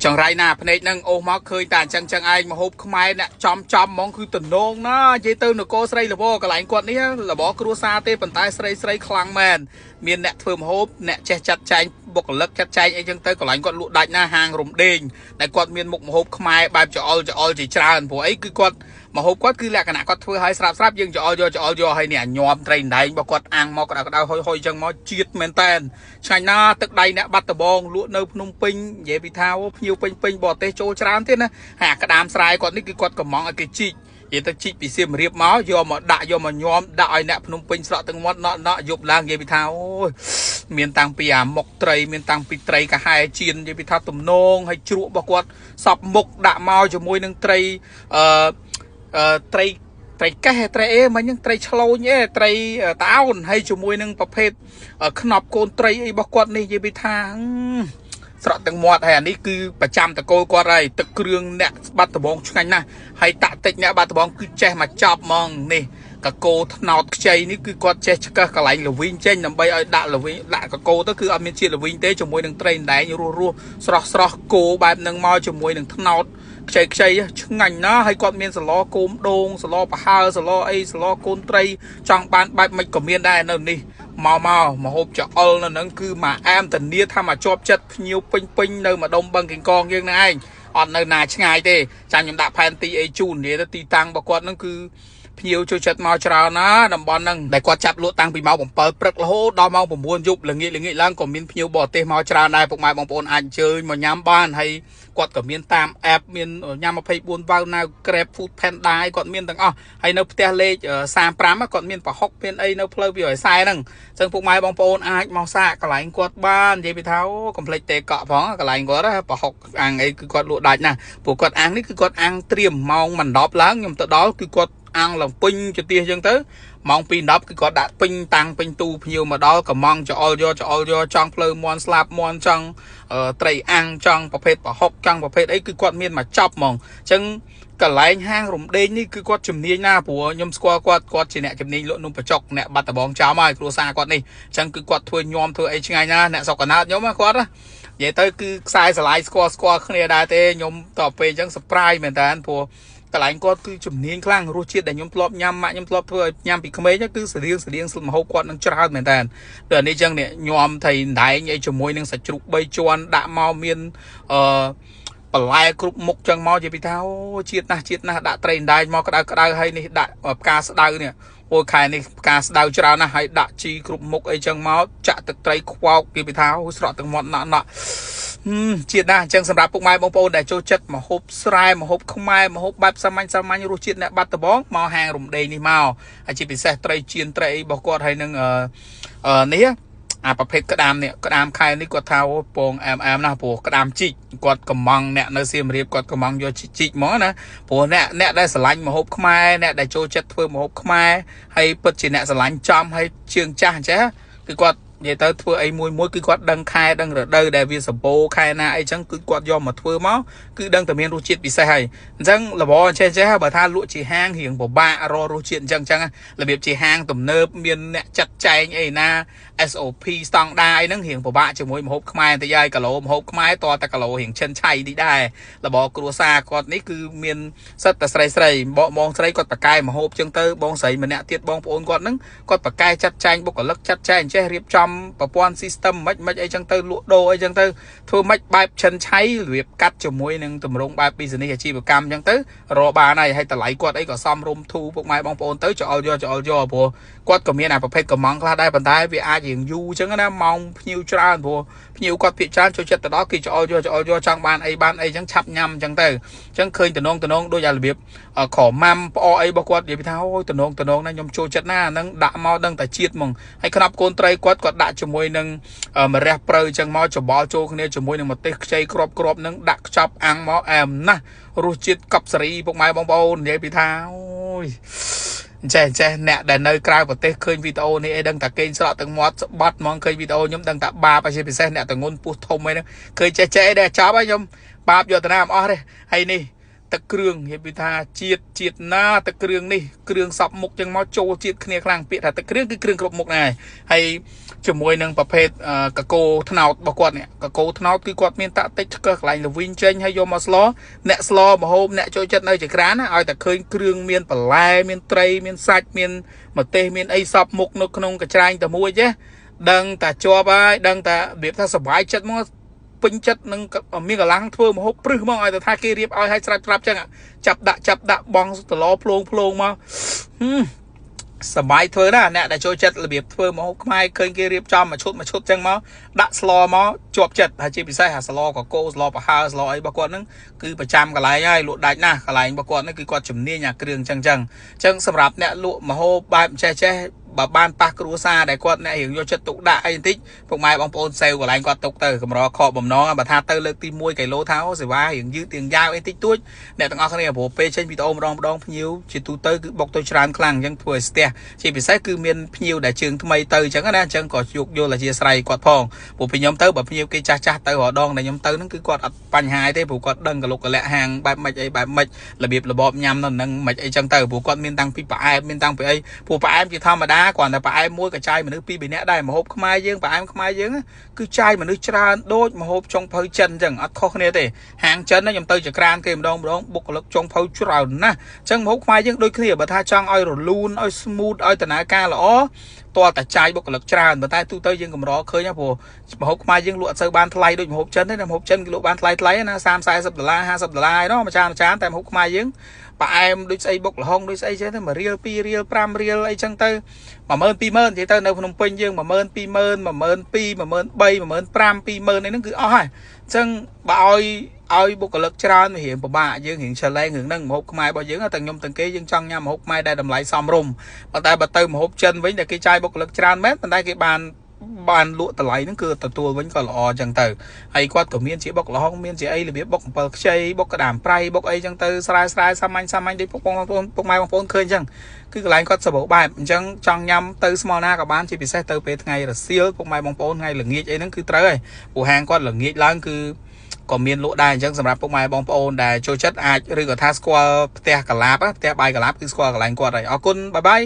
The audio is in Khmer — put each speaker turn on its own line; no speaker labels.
ចង្រៃណាភ្នែកនឹងអូសមកឃើញតែអញ្ចឹងចឹងឯងមកហូបខ្មែរអ្នកចំហ្មងគឺតំណងណានិយាយទៅនគរស្រីលវកន្លែងគាត់នេះលវគ្រួសារទេប៉ុន្តែស្រីខ្លាំងមែនមានអ្នកធ្វើម្ហូបអ្នកចេះចាត់ចែងបុគ្គលិកចាត់ចែងអីចឹងទៅកន្លែងគាត់លក់ដាច់ណាហាងរំដេងតែគាត់មានមុខម្ហូបខ្មែរបែបច្អល់ជាច្រើនព្រោះអីគឺគាត់ម្ហូបគាត់គឺលក្ខណៈគាត់ធ្វើឲ្យស្រាប់យើងច្អល់យកឲ្យនេះញោមត្រីដែងរបស់គាត់អាំងមកក្តៅហុយចឹងមកជាតិមែនតែនឆ្ងាញ់ណាទឹកដៃអ្នកបាត់ដបងលក់នៅភ្នំពេញនិយាយពីថាភ្ញៀវពេញបរទេសចូលច្រើនទៀតណាហើយអាក្តាមស្រែគាត់នេះគឺគាត់កំងឲ្យគេជីកនិយាយទៅជីកពីសៀមរាបមកយកមកដាក់យកមកញោមដាក់ឲ្យអ្នកភ្នំពេញស្រក់ទាំងមាត់ណក់យប់ឡើងនិយាយពីថាអូយមានតាំងពីអាមុខត្រីមានតាំងពីត្រីកាហែជៀននិយាយពីថាទំនងហើយជ្រក់របស់គាត់សពមុខដាក់មកជាមួយនឹងត្រីត្រីកេះត្រីអីមិញហ្នឹងត្រីឆ្លូញអីត្រីតោនហើយជាមួយនឹងប្រភេទខ្នប់កូនត្រីអីរបស់គាត់នេះនិយាយពីថាស្រក់ទាំងមាត់ហើយអានេះគឺប្រចាំតកូលគាត់ហើយទឹកគ្រឿងអ្នកបាត់ដំបងឆ្ងាញ់ណាស់ហើយតាក់តិចអ្នកបាត់ដំបងគឺចេះមកចប់ហ្មងនេះកកោថ្នោតខ្ចីនេះគឺគាត់ចេះឆ្កឹះកន្លែងលវិញចេញដើម្បីឲ្យដាក់លវិញដាក់កកោទៅគឺអត់មានជាតិលវិញទេជាមួយនឹងត្រីដែងរស់ស្រស់គោបែបហ្នឹងមកជាមួយនឹងថ្នោតខ្ចីឆ្ងាញ់ណាស់ហើយគាត់មានសឡគោមដូងសឡប្រហើសឡអីសឡកូនត្រីចង់បានបែបមិនក៏មានដែរនៅនេះមកហូបចអុលនៅហ្នឹងគឺមកអែមធានាថាមកជាប់ចិត្តភ្ញៀវពេញនៅម្ដុំបឹងកេងកងយើងហ្នឹងឯងអត់នៅណាឆ្ងាយទេចាំខ្ញុំដាក់ផែនទីអីជូននិយាយទៅទីតាំងរបស់គាត់ហ្នឹងគឺភ្ញៀវចូលចិត្តមកច្រើនណាតំបន់ហ្នឹងដែលគាត់ចាប់លក់តាំងពីម៉ោង7ព្រឹករហូតដល់ម៉ោង9យប់ល្ងាចឡើងក៏មានភ្ញៀវបរទេសមកច្រើនដែរពុកម៉ែបងប្អូនអាចអញ្ជើញមកញ៉ាំបានហើយគាត់ក៏មានតាម app មានញ៉ាំ24 Wow Now Grab Food Panda គាត់មានទាំងអស់ហើយនៅផ្ទះលេខ35គាត់មានប្រហុកមានអីនៅផ្លូវវាយខ្សែហ្នឹងអញ្ចឹងពុកម៉ែបងប្អូនអាចមកសាកកន្លែងគាត់បាននិយាយពីថាកុំភ្លេចទេកក់ផងកន្លែងគាត់ប្រហុកអាំងអីគឺគាត់លក់ដាច់ណាព្រោះគាត់អាំងនេះគឺគាត់អាំងត្រៀមម៉ោងមិន10ឡើងខ្ញុំទៅដល់គឺគាត់អាំងឡើងពេញជាទៀសអញ្ចឹងទៅម៉ោង2:10គឺគាត់ដាក់ពេញតាំងពេញទូភ្ញៀវមកដល់កំងច្អល់យកចង់ផ្លូវមន់ស្លាប់មន់ចង់ត្រីអាំងចង់ប្រភេទប្រហុកចង់ប្រភេទអីគឺគាត់មានមកចប់ហ្មងអញ្ចឹងកន្លែងហាងរំដេងនេះគឺគាត់ជំនាញណាព្រោះខ្ញុំស្គាល់គាត់ជាអ្នកជំនាញលក់នំបញ្ចុកអ្នកបាត់ដបងចំហើយគ្រួសារគាត់នេះអញ្ចឹងគឺគាត់ធ្វើញោមធ្វើអីឆ្ងាញ់ណាអ្នកស្រុកកណ្ដាលខ្ញុំគាត់និយាយទៅគឺខ្សែស្រឡាយស្គាល់គ្នាដែរទេខ្ញុំតទៅពេលអញ្ចឹង surprise មែនតើព្រោះកន្លែងគាត់គឺជំនាញខ្លាំងរសជាតិដែលខ្ញុំធ្លាប់ញ៉ាំម៉ាក់ខ្ញុំធ្លាប់ធ្វើឲ្យញ៉ាំពីក្មេងគឺស្តៀងម្ហូបគាត់នឹងច្រើនមែនតើដូចនេះអញ្ចឹងនេះញ៉ាំត្រីដែងអីជាមួយនឹងសាច់ជ្រូក3ជាន់ដាក់មកមានបន្លែគ្រប់មុខចឹងមកនិយាយពីថាអូជាតិណាស់ដាក់ត្រីដែងមកក្តៅហើយនេះដាក់ផ្កាស្ដៅនេះអូខែនេះផ្កាស្ដៅច្រើនណាស់ហើយដាក់ជីគ្រប់មុខអីចឹងមកចាក់ទឹកត្រីខ្វោកនិយាយពីថាអូស្រក់ទឹកមាត់ណក់ជាតិណាស់អញ្ចឹងសម្រាប់ពុកម៉ែបងប្អូនដែលចូលចិត្តម្ហូបស្រែម្ហូបខ្មែរម្ហូបបែបសាមញ្ញរសជាតិអ្នកបាត់ដំបងមកហាងរំដេងនេះមកហើយជាពិសេសត្រីចៀនត្រីអីរបស់គាត់ហើយនឹងនេះអាប្រភេទក្តាមនេះក្តាមខែនេះគាត់ថាអូពងអែមណាស់ព្រោះក្តាមជីកគាត់កំងអ្នកនៅសៀមរាបគាត់កំងយកជីកមកណាព្រោះអ្នកដែលស្រឡាញ់ម្ហូបខ្មែរអ្នកដែលចូលចិត្តធ្វើម្ហូបខ្មែរហើយពិតជាអ្នកស្រឡាញ់ចំហើយជើងចាស់អញ្ចឹងគឺគាត់និយាយទៅធ្វើអីមួយគឺគាត់ដឹងខែដឹងរដូវដែលវាសម្បូរខែណាអីចឹងគឺគាត់យកមកធ្វើមកគឺដឹងតែមានរសជាតិពិសេសហើយអញ្ចឹងលបចេះបើថាលក់ជាហាងរៀងពិបាករសជាតិអញ្ចឹងរបៀបជាហាងទំនើបមានអ្នកចាត់ចែងអីណា SOP ស្តង់ដារអីហ្នឹងរៀងពិបាកជាមួយម្ហូបខ្មែរតែយាយគីឡូម្ហូបខ្មែរតតែគីឡូរៀងឈិនឆៃនេះដែររបបគ្រួសារគាត់នេះគឺមានសិតតែស្រីបងស្រីគាត់បកកែម្ហូបចឹងទៅបងស្រីម្នាក់ទៀតបងប្អូនគាត់ហ្នឹងគាត់បកកែចាត់ចែងបុគ្គលិកចាត់ចែងចេះរៀបចំប្រព័ន្ធ system មិនអីចឹងទៅលក់ដូរអីចឹងទៅធ្វើមិនបែបឈិនឆៃរបៀបកាត់ជាមួយនឹងទម្រង់បែប business អាជីវកម្មចឹងទៅរកបានហើយតម្លៃគាត់អីក៏សមរម្យធូរពុកម៉ែបងប្អូនទៅច្អល់យកព្រោះគាត់ក៏មានអាប្រភេទកំងខ្លះដែរប៉ុន្តែវាអាចរៀងយូរចឹងណាម៉ោងភ្ញៀវច្រើនព្រោះភ្ញៀវគាត់ភាគច្រើនចូលចិត្តទៅដល់គេច្អល់យកចង់បានអីចឹងឆាប់ញ៉ាំចឹងទៅអញ្ចឹងឃើញតំណងដូចអារបៀបក្រម៉ាំផ្អអីរបស់គាត់និយាយថាអូយតំណងណាខ្ញុំចូលចិត្តណាហ្នឹងដាក់មកដឹងតែជាតិហ្មងហើយក្របកូនត្រីគាត់ដាក់ជាមួយនឹងម្រះព្រៅចឹងមកច្បល់ចូលគ្នាជាមួយនឹងម្ទេសខ្ចីគ្រាប់ហ្នឹងដាក់ខ្ចប់អាំងមកអែមណាស់រសជាតិកប់សេរីពុកម៉ែបងប្អូននិយាយពីថាអូយចេះអ្នកដែលនៅក្រៅប្រទេសឃើញវីដេអូនេះអីដឹងតែគេងស្រក់ទឹកមាត់ស្បាត់ហ្មងឃើញវីដេអូខ្ញុំដឹងតែបាបជាពិសេសអ្នកតងន់ពោះធំអីហ្នឹងឃើញចេះដែរចប់ហើយខ្ញុំបាបយកតាណាអត់អស់ទេហើយនេះ ទឹកគ្រឿងនិយាយពីថាជាតិណាទឹកគ្រឿងនេះគ្រឿងសពមុខចឹងមកចូលជាតិគ្នាខ្លាំងពាក្យថាទឹកគ្រឿងគឺគ្រឿងគ្រប់មុខដែរហើយជាមួយនឹងប្រភេទកកោថ្នោតរបស់គាត់នេះកកោថ្នោតគឺគាត់មានតាក់តិចឆ្កឹះកន្លែងលវីងចេញហើយយកមកស្លអ្នកស្លមហូបអ្នកចូលចិត្តនៅចក្រានណាឲ្យតែឃើញគ្រឿងមានបន្លែមានត្រីមានសាច់មានម្ទេសមានអីសពមុខនៅក្នុងកញ្ច្រែងតែមួយចេះដឹងតែជាប់ហើយដឹងតែរបៀបថាសុបាយចិត្តមកពេញចិត្តនឹងមានកលាំងធ្វើមហូបព្រឹសមកឲ្យតែថាគេរៀបឲ្យស្រាប់ចឹងចាប់ដាក់បងតឡភ្លងមកសបាយធ្វើណាអ្នកដែលចូលចិត្តរបៀបធ្វើមហូបខ្មែរឃើញគេរៀបចំមួយឈុតចឹងមកដាក់ស្លមកជាប់ចិត្តហើយជាពិសេសអាស្លកកោស្លប្រហើស្លអីរបស់គាត់ហ្នឹងគឺប្រចាំកន្លែងហើយលក់ដាច់ណាស់កន្លែងរបស់គាត់ហ្នឹងគឺគាត់ជំនាញអាគ្រឿងចឹងសម្រាប់អ្នកលក់មហូបបែបចេះបើបានប៉ះគ្រួសារដែលគាត់អ្នករៀងយកចិត្តទុកដាក់អីបន្តិចពុកម៉ែបងប្អូនសេវកន្លែងគាត់ទុកទៅកម្រខកបំណងបើថាទៅលើកទី1គីឡូថាអូសេវារៀងយឺតរៀងយ៉ាវអីតិចតួចអ្នកទាំងអស់គ្នាព្រោះពេលចេញពីតោម្ដងភ្ញៀវជាទូទៅគឺបុកទៅច្រើនខ្លាំងអញ្ចឹងធ្វើឲ្យស្ទះជាពិសេសគឺមានភ្ញៀវដែលជើងថ្មីទៅអញ្ចឹងណាអញ្ចឹងក៏យកយល់អធិស្ឋានគាត់ផងព្រោះពីខ្ញុំទៅបើភ្ញៀវគេចាស់ទៅរដងដែលខ្ញុំទៅហ្នឹងគឺគាត់អត់បញ្ហាទេព្រោះគាត់ដឹងកលុកកលៈហាងបែបម៉េចអីបែបម៉េចរបៀបរបបញ៉ាំនៅនឹងម៉េចអីចឹងទៅព្រោះគាត់មានតាំងពីផ្អែមមានតាំងពីអីព្រោះផ្អែមជាធម្មតាគ្រាន់តែផ្អែមមួយក៏ចាយមនុស្ស2 3នាក់ដែរមហូបខ្មែរយើងផ្អែមខ្មែរយើងគឺចាយមនុស្សច្រើនដូចមហូបចុងភៅចិនអញ្ចឹងអត់ខុសគ្នាទេហាងចិនខ្ញុំទៅចក្រានគេម្ដងបុគ្គលិកចុងភៅច្រើនណាស់អញ្ចឹងមហូបខ្មែរយើងដូចគ្នាបើថាចង់ឲ្យរលូនឲ្យ smooth ឲ្យដំណើរការល្អតើតែចាយបុគ្គលិកច្រើនប៉ុន្តែទូទៅយើងកម្រឃើញព្រោះមហូបខ្មែរយើងលក់អត់សូវបានថ្លៃដូចមហូបចិនទេណាមហូបចិនគេលក់បានថ្លៃណា$30-40 $50ឯណោះមួយចានតែមហូបខ្មែរយើងផ្អែមដូចស្អីបុកល្ហុងដូចស្អីចឹងទៅ1រៀល2រៀល5រៀលអីចឹងទៅ10000 20000និយាយទៅនៅភ្នំពេញយើង10000 20000 12000 13000 15000 20000នេះហ្នឹងគឺអស់ហើយអញ្ចឹងបើឲ្យបុគ្គលិកច្រើនវារៀងពិបាកយើងរៀងឆលែងរឿងហ្នឹងម្ហូបខ្មែររបស់យើងទាំងខ្ញុំទាំងគេយើងចង់ញ៉ាំម្ហូបខ្មែរដែលតម្លៃសមរម្យប៉ុន្តែបើទៅម្ហូបចិនវិញតែគេចាយបុគ្គលិកច្រើនមែនប៉ុន្តែគេបានលក់តម្លៃហ្នឹងគឺទទួលវិញក៏ល្អអញ្ចឹងទៅហើយគាត់ក៏មានជាបុកល្ហុងមានជាអីរបៀបបុកអំពិលខ្ចីបុកក្តាមប្រៃបុកអីអញ្ចឹងទៅស្រាយសាមញ្ញដូចពុកម៉ែបងប្អូនឃើញអញ្ចឹងគឺកន្លែងគាត់សម្បូរបែបអញ្ចឹងចង់ញ៉ាំទៅស្មោះណាក៏បានជាពិសេសទៅពេលថ្ងៃរសៀលពុកម៉ែបងប្អូនថ្ងៃល្ងាចអីហ្នឹងគឺត្រូវហើយព្រោះហាងគាត់ល្ងាចឡើងគឺក៏មានលក់ដែរអញ្ចឹងសម្រាប់ពុកម៉ែបងប្អូនដែលចូលចិត្តអាចឬក៏ថាស្គាល់ផ្ទះកាឡាបផ្ទះបាយកឡាបគឺស្គាល់កន្លែងគាត់ហើយអរគុណបាយបាយ